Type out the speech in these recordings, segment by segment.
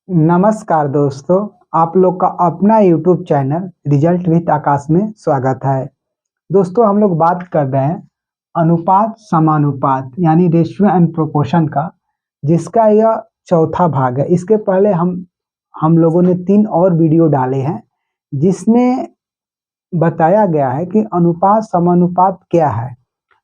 नमस्कार दोस्तों, आप लोग का अपना यूट्यूब चैनल रिजल्ट विद आकाश में स्वागत है। दोस्तों, हम लोग बात कर रहे हैं अनुपात समानुपात यानी रेशियो एंड प्रोपोर्शन का, जिसका यह चौथा भाग है। इसके पहले हम लोगों ने 3 और वीडियो डाले हैं जिसमें बताया गया है कि अनुपात समानुपात क्या है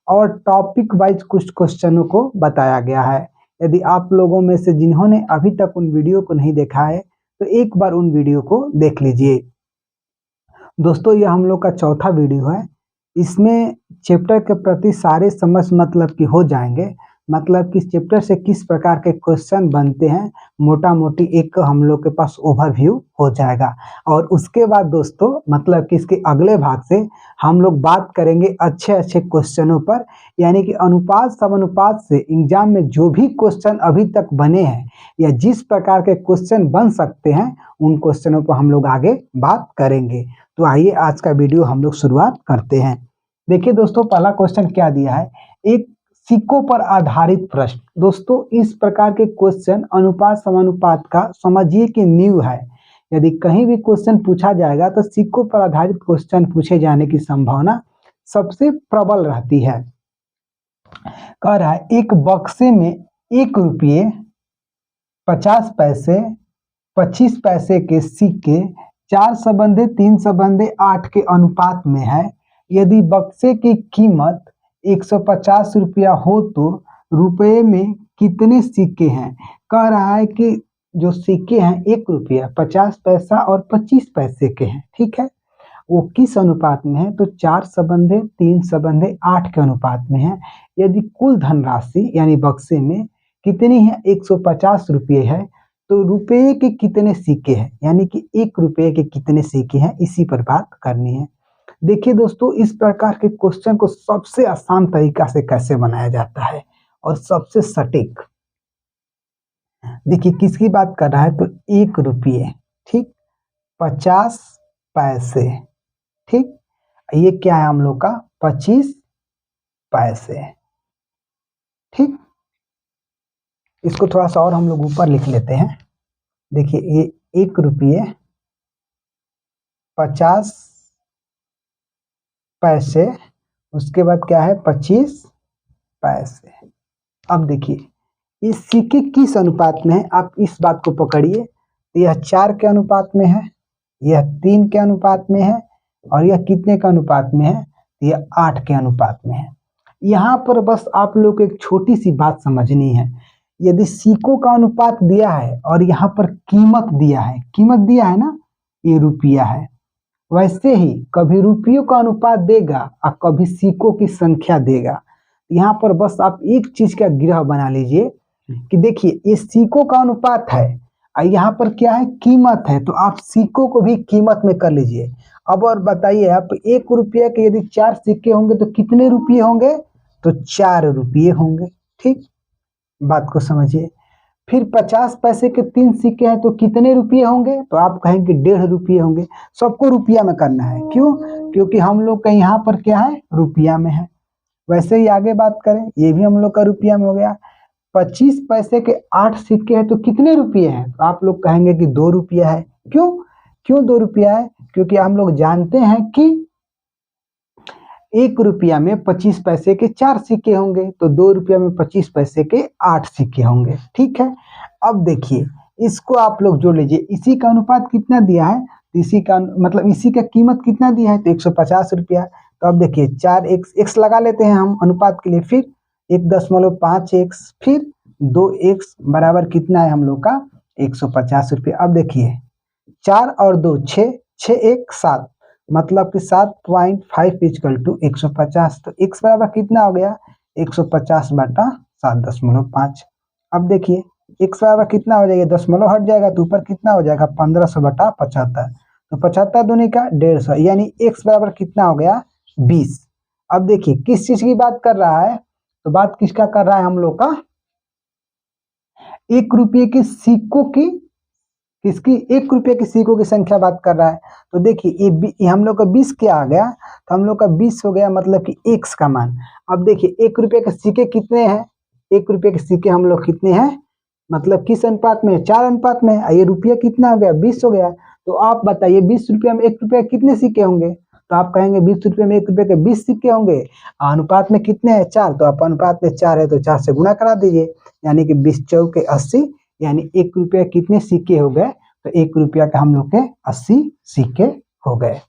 और टॉपिक वाइज कुछ क्वेश्चनों को बताया गया है। यदि आप लोगों में से जिन्होंने अभी तक उन वीडियो को नहीं देखा है तो एक बार उन वीडियो को देख लीजिए। दोस्तों, यह हम लोग का चौथा वीडियो है। इसमें चैप्टर के प्रति सारे समझ मतलब कि हो जाएंगे, मतलब कि चैप्टर से किस प्रकार के क्वेश्चन बनते हैं, मोटा मोटी एक हम लोग के पास ओवरव्यू हो जाएगा। और उसके बाद दोस्तों, मतलब कि इसके अगले भाग से हम लोग बात करेंगे अच्छे अच्छे क्वेश्चनों पर, यानी कि अनुपात समानुपात से एग्जाम में जो भी क्वेश्चन अभी तक बने हैं या जिस प्रकार के क्वेश्चन बन सकते हैं उन क्वेश्चनों पर हम लोग आगे बात करेंगे। तो आइए आज का वीडियो हम लोग शुरुआत करते हैं। देखिए दोस्तों, पहला क्वेश्चन क्या दिया है, एक सिक्कों पर आधारित प्रश्न। दोस्तों, इस प्रकार के क्वेश्चन अनुपात समानुपात का समझिए कि नींव है। यदि कहीं भी क्वेश्चन पूछा जाएगा तो सिक्कों पर आधारित क्वेश्चन पूछे जाने की संभावना सबसे प्रबल रहती है। कह रहा है एक बक्से में 1 रुपये 50 पैसे 25 पैसे के सिक्के 4 सबंधे 3 सबंधे 8 के अनुपात में है। यदि बक्से की कीमत 150 रुपया हो तो रुपये में कितने सिक्के हैं। कह रहा है कि जो सिक्के हैं 1 रुपया 50 पैसा और 25 पैसे के हैं, ठीक है। वो किस अनुपात में है, तो 4 सबंधे 3 सबंधे 8 के अनुपात में है। यदि कुल धनराशि यानी बक्से में कितनी है, 150 रुपये है, तो रुपये के कितने सिक्के हैं, यानी कि 1 रुपये के कितने सिक्के हैं, इसी पर बात करनी है। देखिए दोस्तों, इस प्रकार के क्वेश्चन को सबसे आसान तरीका से कैसे बनाया जाता है और सबसे सटीक। देखिए किसकी बात कर रहा है, तो 1 रुपये, ठीक, 50 पैसे, ठीक, ये क्या है हम लोग का 25 पैसे, ठीक। इसको थोड़ा सा और हम लोग ऊपर लिख लेते हैं। देखिए ये 1 रुपये 50 पैसे, उसके बाद क्या है 25 पैसे। अब देखिए ये सिक्के किस अनुपात में है, आप इस बात को पकड़िए। यह 4 के अनुपात में है, यह 3 के अनुपात में है और यह कितने के अनुपात में है, यह 8 के अनुपात में है। यहाँ पर बस आप लोग को एक छोटी सी बात समझनी है। यदि सिक्कों का अनुपात दिया है और यहाँ पर कीमत दिया है, कीमत दिया है ना, ये रुपया है, वैसे ही कभी रुपयों का अनुपात देगा और कभी सिक्कों की संख्या देगा। यहाँ पर बस आप एक चीज का गिरह बना लीजिए कि देखिए ये सिक्कों का अनुपात है और यहाँ पर क्या है, कीमत है, तो आप सिक्कों को भी कीमत में कर लीजिए। अब और बताइए, आप 1 रुपये के यदि 4 सिक्के होंगे तो कितने रुपये होंगे, तो 4 रुपये होंगे, ठीक, बात को समझिए। फिर 50 पैसे के 3 सिक्के हैं तो कितने रुपये होंगे, तो आप कहेंगे 1.5 रुपये होंगे। सबको रुपया में करना है, क्यों, क्योंकि हम लोग का यहाँ पर क्या है, रुपया में है। वैसे ही आगे बात करें, ये भी हम लोग का रुपया में हो गया। 25 पैसे के 8 सिक्के हैं तो कितने रुपये हैं, तो आप लोग कहेंगे कि 2 रुपया है। क्यों क्यों 2 रुपया है, क्योंकि हम लोग जानते हैं कि 1 रुपया में 25 पैसे के 4 सिक्के होंगे, तो 2 रुपया में 25 पैसे के 8 सिक्के होंगे, ठीक है। अब देखिए इसको आप लोग जोड़ लीजिए, इसी का अनुपात कितना दिया है, इसी का मतलब इसी का कीमत कितना दिया है, तो 150 रुपया। तो अब देखिए 4x लगा लेते हैं हम अनुपात के लिए, फिर 1.5x, फिर 2x बराबर कितना है हम लोग का 150 रुपये। अब देखिए 4 और 2 6, 6 1 7, मतलब कि 7.5 इक्वल टू 150। तो x बराबर कितना हो गया, 150 बटा 7.5। अब देखिए x बराबर कितना हो जाएगा, दशमलव हट जाएगा तो ऊपर कितना हो जाएगा 1500 बटा 75। तो 75 दूनी का 150, यानी x बराबर कितना हो गया 20। अब देखिए किस चीज की बात कर रहा है, तो बात किसका कर रहा है, हम लोग का 1 रुपये के सिक्कों की, किसकी, 1 रुपये के सिक्कों की संख्या बात कर रहा है। तो देखिए ये हम लोग का 20 क्या आ गया, तो हम लोग का 20 हो गया, मतलब कि x का मान। अब देखिए 1 रुपये के सिक्के कितने हैं, 1 रुपये के सिक्के हम लोग कितने हैं मतलब किस अनुपात में? 4 अनुपात में। ये रुपया कितना हो गया? 20 हो गया। तो आप बताइए 20 रुपया में 1 रुपया कितने सिक्के होंगे? तो आप कहेंगे 20 रुपये में 1 रुपये के 20 सिक्के होंगे। अनुपात में कितने हैं? 4। तो आप अनुपात में 4 है तो 4 से गुणा करा दीजिए, यानी कि 20 चौके 80, यानी 1 रुपया कितने सिक्के हो गए? तो 1 रुपया का हम लोग के 80 सिक्के हो गए।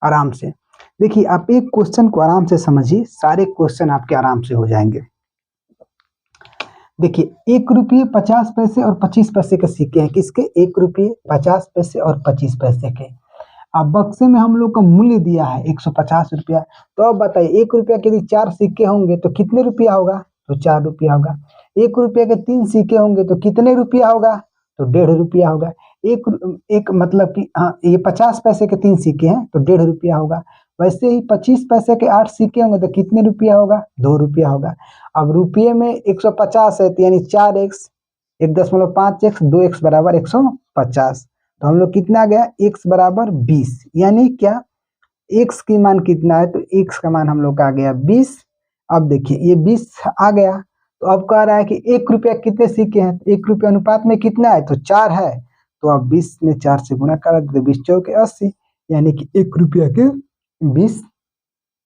आराम से देखिए, आप एक क्वेश्चन को आराम से समझिए, सारे क्वेश्चन आपके आराम से हो जाएंगे। देखिए 1 रुपये 50 पैसे और 25 पैसे के सिक्के हैं। किसके? 1 रुपये 50 पैसे और 25 पैसे के। अब बक्से में हम लोग का मूल्य दिया है 150 रुपया। तो अब बताइए 1 रुपया के यदि 4 सिक्के होंगे तो कितने रुपया होगा? तो 4 रुपया होगा। 1 रुपये के 3 सिक्के होंगे तो कितने रुपया होगा? तो 1.5 रुपया होगा। एक मतलब कि हाँ, ये 50 पैसे के 3 सिक्के हैं तो 1.5 रुपया होगा। वैसे ही 25 पैसे के 8 सिक्के होंगे तो कितने रुपया होगा? 2 रुपया होगा। अब रुपये में 150 है तो यानी 4x, 1.5x, 2x बराबर 150। तो हम लोग कितना आ गया? x बराबर 20, यानी क्या x की मान कितना है? तो x का मान हम लोग का आ गया 20। अब देखिए ये 20 आ गया, तो अब कह रहा है कि 1 रुपया कितने सिक्के हैं? 1 रुपया अनुपात में कितना है? तो 4 है। तो अब 20 में 4 से गुणा करा देते, 20 चौके 80, यानी कि 1 रुपया के 20,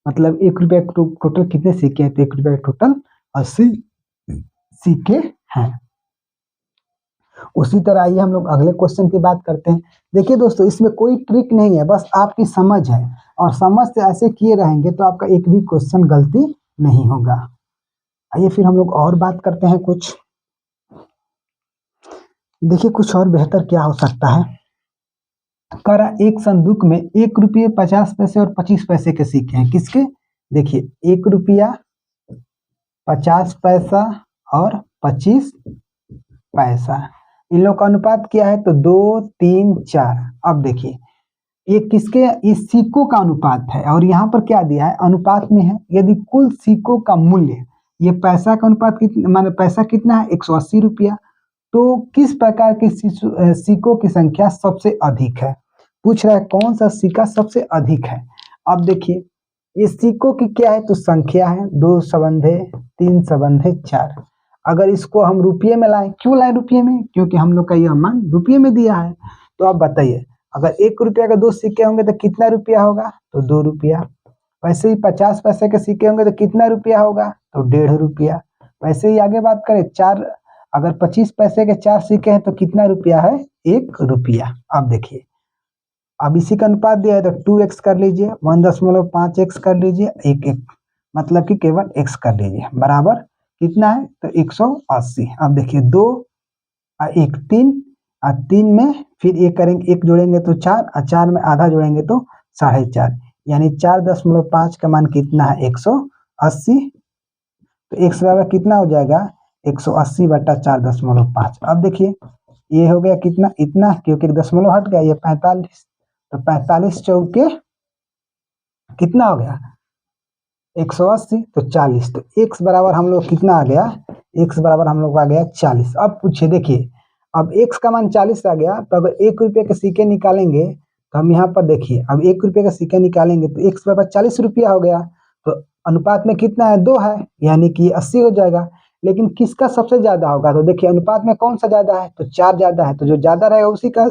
मतलब 1 रुपया टोटल कितने सिक्के हैं? तो 1 रुपया के टोटल 80 सिक्के हैं। उसी तरह आइए हम लोग अगले क्वेश्चन की बात करते हैं। देखिए दोस्तों, इसमें कोई ट्रिक नहीं है, बस आपकी समझ है, और समझ से ऐसे किए रहेंगे तो आपका एक भी क्वेश्चन गलती नहीं होगा। आइए फिर हम लोग और बात करते हैं कुछ। देखिए कुछ और बेहतर क्या हो सकता है। करा एक संदूक में 1 रुपये 50 पैसे और 25 पैसे के सिक्के हैं। किसके? देखिए 1 रुपया 50 पैसा और 25 पैसा, इन लोग का अनुपात क्या है? तो 2, 3, 4। अब देखिए ये किसके? इस सिक्कों का अनुपात है, और यहाँ पर क्या दिया है? अनुपात में है। यदि कुल सिक्कों का मूल्य, ये पैसा का अनुपात कितना, माने पैसा कितना है? 180 रुपया। तो किस प्रकार के सिक्कों की संख्या सबसे अधिक है? पूछ रहा है कौन सा सिक्का सबसे अधिक है। अब देखिए ये सिक्कों की क्या है? तो संख्या है 2 सबंधे 3 सबंधे 4। अगर इसको हम रुपये में लाएं, क्यों लाएं रुपये में? क्योंकि हम लोग का यह मान रुपये में दिया है। तो आप बताइए अगर 1 रुपया के 2 सिक्के होंगे तो कितना रुपया होगा? तो 2 रुपया। वैसे ही 50 पैसे के सिक्के होंगे तो कितना रुपया होगा? तो 1.5 रुपया। वैसे ही आगे बात करें, चार अगर 25 पैसे के 4 सिक्के हैं तो कितना रुपया है? 1 रुपया। अब देखिए अब इसी का अनुपात दिया है तो 2x कर लीजिए, 1.5x कर लीजिए, 1 मतलब कि केवल x कर लीजिए, बराबर कितना है? तो 180। अब देखिए 2 और 1 3, और 3 में फिर 1 करेंगे, 1 जोड़ेंगे तो 4, और 4 में आधा जोड़ेंगे तो 4.5, यानी 4.5 का मान कितना है? 180। तो x बराबर कितना हो जाएगा? 180 बटा 4.5। अब देखिए ये हो गया कितना? इतना, क्योंकि एक दशमलव हट गया, ये 45। तो 45 चौके कितना हो गया? 180। तो 40। तो x बराबर हम लोग कितना आ गया? x बराबर हम लोग आ गया 40। अब पूछिए, देखिए अब x का मान 40 आ गया, तो अगर 1 रुपये के सिक्के निकालेंगे तो हम यहाँ पर देखिए, अब 1 रुपये का सिक्का निकालेंगे तो x बराबर 40 रुपया हो गया। तो अनुपात में कितना है? 2 है, यानी कि 80 हो जाएगा। लेकिन किसका सबसे ज्यादा होगा? तो देखिए अनुपात में कौन सा ज्यादा है? तो 4 ज्यादा है, तो जो ज्यादा रहेगा उसी का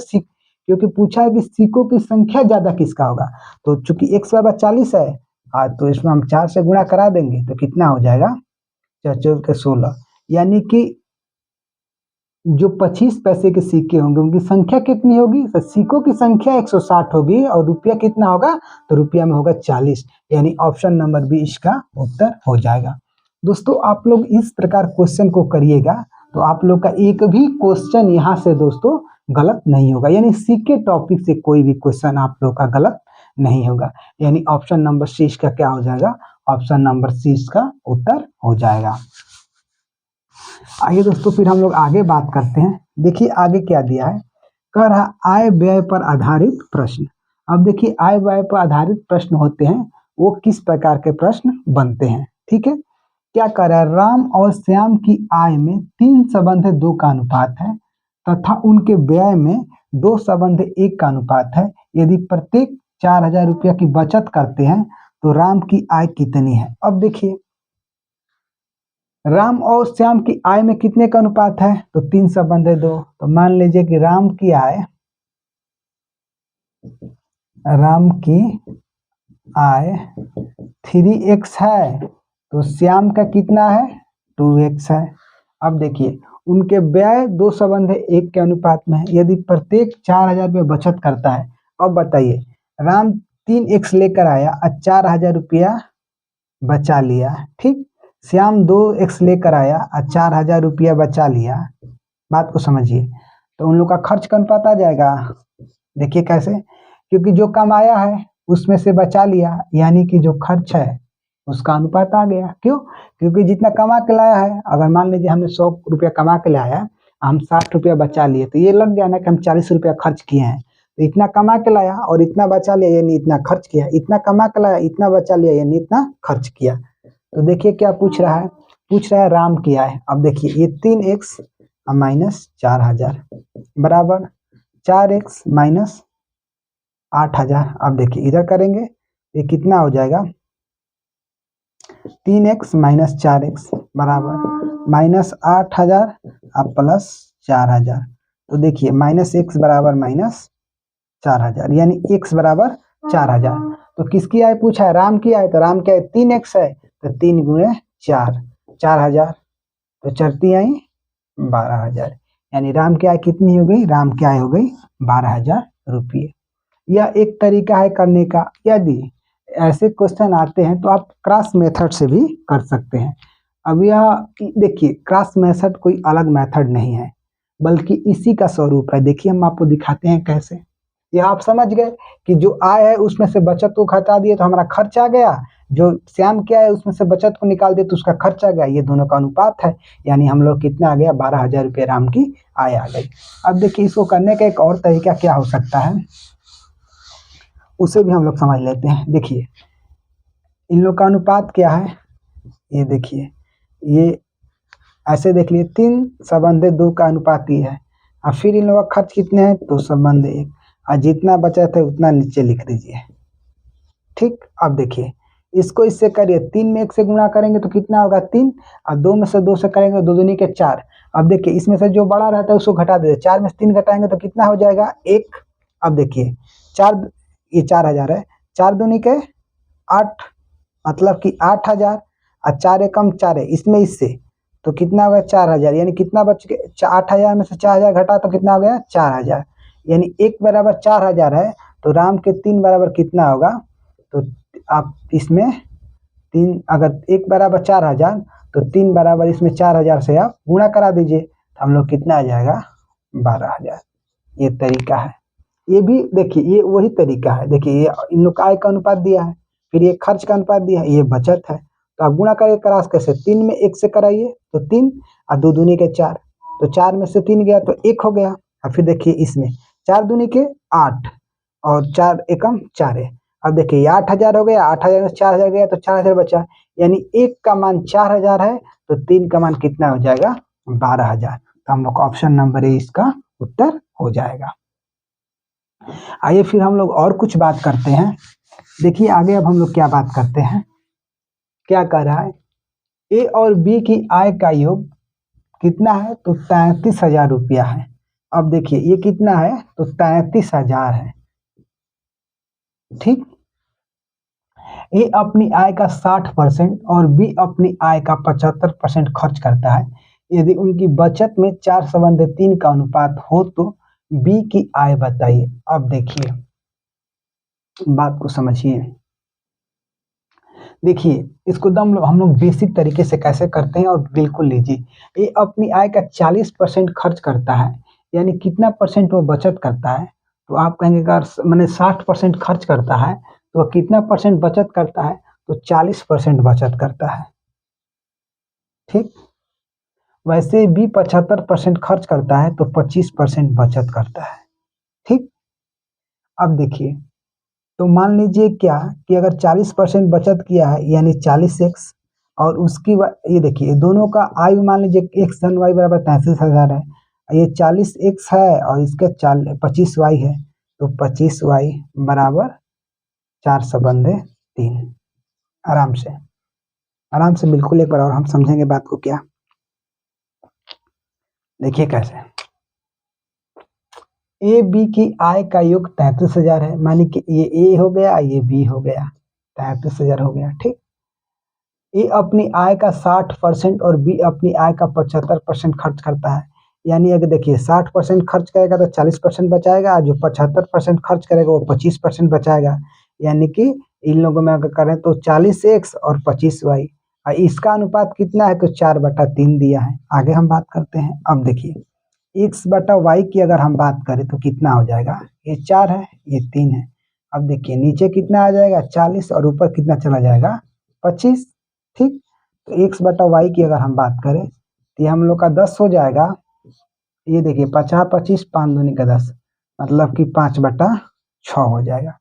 क्योंकि पूछा है कि सिक्कों की संख्या ज्यादा किसका होगा। तो चूंकि x बराबर 40 है, तो इसमें हम 4 से गुणा करा देंगे तो कितना हो जाएगा? 4 चौक के 16, यानी कि जो 25 पैसे के सिक्के होंगे उनकी संख्या कितनी होगी? तो सिक्कों की संख्या 160 होगी, और रुपया कितना होगा? तो रुपया में होगा 40, यानी ऑप्शन नंबर बी इसका उत्तर हो जाएगा। दोस्तों आप लोग इस प्रकार क्वेश्चन को करिएगा तो आप लोग का एक भी क्वेश्चन यहाँ से दोस्तों गलत नहीं होगा, यानी सिक्के टॉपिक से कोई भी क्वेश्चन आप लोग का गलत नहीं होगा, यानी ऑप्शन नंबर सी इसका क्या हो जाएगा? ऑप्शन नंबर सी इसका उत्तर हो जाएगा। आइए दोस्तों फिर हम लोग आगे बात करते हैं। देखिए आगे क्या दिया है, कह रहा आय व्यय पर आधारित प्रश्न। अब देखिए आय व्यय पर आधारित प्रश्न होते हैं, वो किस प्रकार के प्रश्न बनते हैं, ठीक है। क्या कह रहा है, राम और श्याम की आय में 3 सबंध 2 का अनुपात है तथा उनके व्यय में 2 सबंध 1 का अनुपात है। यदि प्रत्येक 4000 रुपया की बचत करते हैं तो राम की आय कितनी है? अब देखिए राम और श्याम की आय में कितने का अनुपात है? तो 3 संबंध है 2। तो मान लीजिए कि राम की आय 3x है, तो श्याम का कितना है? 2x है। अब देखिए उनके व्यय 2 संबंध है 1 के अनुपात में है। यदि प्रत्येक 4,000 रुपये बचत करता है, अब बताइए राम 3x लेकर आया और 4,000 रुपया बचा लिया, ठीक। श्याम 2x लेकर आया और 4,000 रुपया बचा लिया। बात को समझिए, तो उन लोग का खर्च का अनुपात आ जाएगा। देखिए कैसे, क्योंकि जो कमाया है उसमें से बचा लिया, यानी कि जो खर्च है उसका अनुपात आ गया। क्यों? क्योंकि जितना कमा के लाया है, अगर मान लीजिए हमने 100 रुपया कमा के लाया, हम 60 रुपया बचा लिए, तो ये लग गया ना कि हम 40 रुपया खर्च किए हैं। तो इतना कमा के लाया और इतना बचा लिया, यानी इतना खर्च किया। इतना कमा के लाया, इतना बचा लिया, यानी इतना खर्च किया। तो देखिए क्या पूछ रहा है, पूछ रहा है राम की आय। अब देखिए ये 3x माइनस 4,000 बराबर 4x माइनस 8,000। अब देखिए इधर करेंगे, ये कितना हो जाएगा? 3x माइनस 4x बराबर माइनस 8,000 अब प्लस 4,000। तो देखिए माइनस x बराबर माइनस 4,000, यानी x बराबर 4,000। तो किसकी आय पूछा है? राम की आय। तो राम की आय 3x है, तो 3 गुणे 4, 4,000। तो चरती आई 12,000, यानी राम की आय कितनी हो गई? राम की आय हो गई 12,000 रुपये। यह एक तरीका है करने का। यदि ऐसे क्वेश्चन आते हैं तो आप क्रॉस मेथड से भी कर सकते हैं। अब यह देखिए क्रॉस मेथड कोई अलग मेथड नहीं है, बल्कि इसी का स्वरूप है। देखिए हम आपको दिखाते हैं कैसे। यह आप समझ गए कि जो आय है उसमें से बचत को घटा दिए तो हमारा खर्च आ गया, जो श्याम क्या है उसमें से बचत को निकाल दिए तो उसका खर्च आ गया। ये दोनों का अनुपात है, यानी हम लोग कितना आ गया? 12,000 रुपये राम की आय आ गई। अब देखिए इसको करने का एक और तरीका क्या हो सकता है, उसे भी हम लोग समझ लेते हैं। देखिए इन लोग का अनुपात क्या है, ये देखिए, ये ऐसे देख लिए 3 संबंध 2 का अनुपात ही है। और फिर इन लोगों का खर्च कितने हैं? 2 संबंध 1, और जितना बचा था उतना नीचे लिख दीजिए, ठीक। अब देखिए इसको इससे करिए, 3 में 1 से गुणा करेंगे तो कितना होगा? 3, और 2 में से 2 से करेंगे, 2 दूनी के 4। अब देखिए इसमें से जो बड़ा रहता है उसको घटा दीजिए, 4 में से 3 घटाएंगे तो कितना हो जाएगा? 1। अब देखिए 4, ये 4,000 है, 4 दूनी के 8, मतलब कि 8,000, और 4 एकम 4 है, इसमें इससे तो कितना हो गया? 4,000। यानी कितना बच गया? 8,000 में से 4,000 घटा तो कितना हो गया? 4,000। यानी 1 बराबर 4,000 है, तो राम के 3 बराबर कितना होगा? तो आप इसमें 3, अगर 1 बराबर 4,000 तो 3 बराबर इसमें 4,000 से आप गुणा करा दीजिए, तो हम लोग कितना आ जाएगा? 12,000। ये तरीका है। ये भी देखिए ये वही तरीका है। देखिए ये इन लोग का आय का अनुपात दिया है, फिर ये खर्च का अनुपात दिया है, ये बचत है। तो आप गुणा करिए क्रॉस कैसे? 3 में 1 से कराइए तो 3, और 2 दूनी के 4, तो 4 में से 3 गया तो 1 हो गया। और फिर देखिए इसमें 4 दूनी के 8, और 4 एकम 4 है। अब देखिए ये 8,000 हो गया, 8,000 में 4,000 गया तो 4,000 बचा, यानी 1 का मान 4,000 है, तो 3 का मान कितना हो जाएगा? 12,000। तो हम लोग ऑप्शन नंबर ए इसका उत्तर हो जाएगा। आइए फिर हम लोग और कुछ बात करते हैं। देखिए आगे अब हम लोग क्या बात करते हैं, क्या कह रहा है? ए और बी की आय का योग कितना है? तो 33,000 रुपया है। अब देखिए ये कितना है? तो 33,000 है, ठीक। ए अपनी आय का 60% और बी अपनी आय का 75% खर्च करता है। यदि उनकी बचत में 4 संबंध 3 का अनुपात हो तो बी की आय बताइए। अब देखिए बात को समझिए। देखिए इसको दम हम लोग बेसिक तरीके से कैसे करते हैं, और बिल्कुल लीजिए। ये अपनी आय का 40% खर्च करता है, यानी कितना परसेंट वो बचत करता है? तो आप कहेंगे अगर मैंने 60% खर्च करता है तो वह कितना परसेंट बचत करता है? तो 40% बचत करता है, ठीक। वैसे भी 75% खर्च करता है तो 25% बचत करता है, ठीक। अब देखिए तो मान लीजिए क्या कि अगर 40% बचत किया है, यानी 40x, और उसकी ये देखिए दोनों का आयु मान लीजिए x धन y बराबर 33,000 है, ये 40x है और इसका 25y है, तो 25y बराबर 4 संबंध 3, आराम से। आराम से बिल्कुल एक बार और हम समझेंगे बात को क्या। देखिए कैसे, ए बी की आय का योग 33,000 है, मानी कि ये ए हो गया, ये बी हो गया, 33,000 हो गया। ठीक, ए अपनी आय का 60% और बी अपनी आय का 75% खर्च करता है। यानी अगर देखिए 60% खर्च करेगा तो 40% बचाएगा, जो 75% खर्च करेगा वो 25% बचाएगा। यानी कि इन लोगों में अगर करें तो 40x और 25y, और इसका अनुपात कितना है तो 4/3 दिया है। आगे हम बात करते हैं। अब देखिए x/y की अगर हम बात करें तो कितना हो जाएगा, ये 4 है, ये 3 है। अब देखिए नीचे कितना आ जाएगा 40 और ऊपर कितना चला जाएगा 25। ठीक, तो x/y की अगर हम बात करें तो ये हम लोग का 10 हो जाएगा। ये देखिए 50 25 5 दूनी का 10, मतलब कि 5/6 हो जाएगा।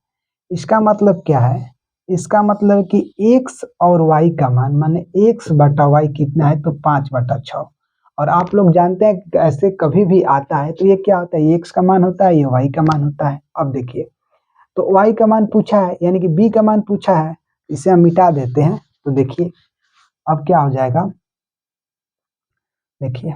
इसका मतलब क्या है, इसका मतलब कि x और y का मान माने x/y कितना है तो 5/6। और आप लोग जानते हैं कि ऐसे कभी भी आता है तो ये क्या होता है, ये x का मान होता है, ये y का मान होता है। अब देखिए तो y का मान पूछा है, यानी कि b का मान पूछा है, इसे हम मिटा देते हैं। तो देखिए अब क्या हो जाएगा, देखिए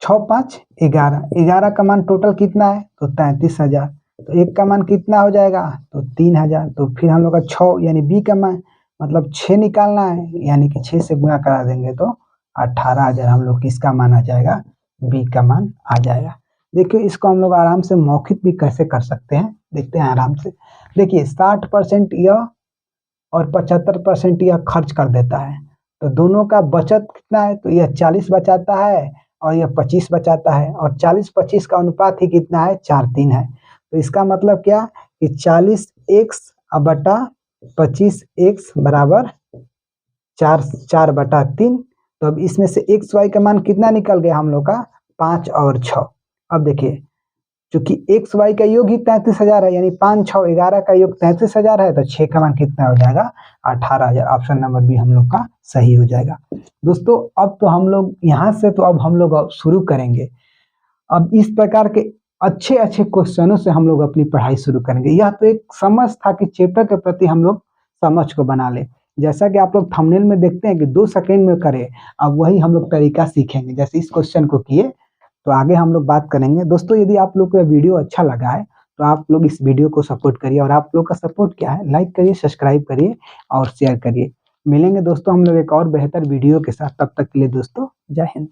6 5 11, 11 का मान टोटल कितना है तो 33,000। तो एक का मान कितना हो जाएगा तो 3,000। तो फिर हम लोग का 6 यानी बी का मान मतलब 6 निकालना है, यानी कि 6 से गुणा करा देंगे तो 18,000 हम लोग किसका मान आ जाएगा, बी का मान आ जाएगा। देखिए इसको हम लोग आराम से मौखिक भी कैसे कर सकते हैं, देखते हैं आराम से। देखिए 60% यह और 75% यह खर्च कर देता है, तो दोनों का बचत कितना है तो यह 40 बचाता है और यह 25 बचाता है, और 40-25 का अनुपात ही कितना है 4:3 है। तो इसका मतलब क्या कि 40x बटा 25x बराबर 4/3। तो अब इसमें से एक्स वाई का मान कितना निकल गया हम लोग का 5 और 6। अब देखिए चूंकि एक्स वाई का योग ही 33,000 है, यानी 5 6 11 का योग 33,000 है, तो 6 का मान कितना हो जाएगा 18,000। ऑप्शन नंबर बी हम लोग का सही हो जाएगा। दोस्तों अब तो हम लोग यहाँ से तो अब हम लोग शुरू करेंगे, अब इस प्रकार के अच्छे अच्छे क्वेश्चनों से हम लोग अपनी पढ़ाई शुरू करेंगे। यह तो एक समझ था कि चैप्टर के प्रति हम लोग समझ को बना ले। जैसा कि आप लोग थंबनेल में देखते हैं कि 2 सेकंड में करें, अब वही हम लोग तरीका सीखेंगे जैसे इस क्वेश्चन को किए। तो आगे हम लोग बात करेंगे। दोस्तों यदि आप लोग को वीडियो अच्छा लगा है तो आप लोग इस वीडियो को सपोर्ट करिए, और आप लोग का सपोर्ट क्या है, लाइक करिए, सब्सक्राइब करिए और शेयर करिए। मिलेंगे दोस्तों हम लोग एक और बेहतर वीडियो के साथ, तब तक के लिए दोस्तों जय हिंद।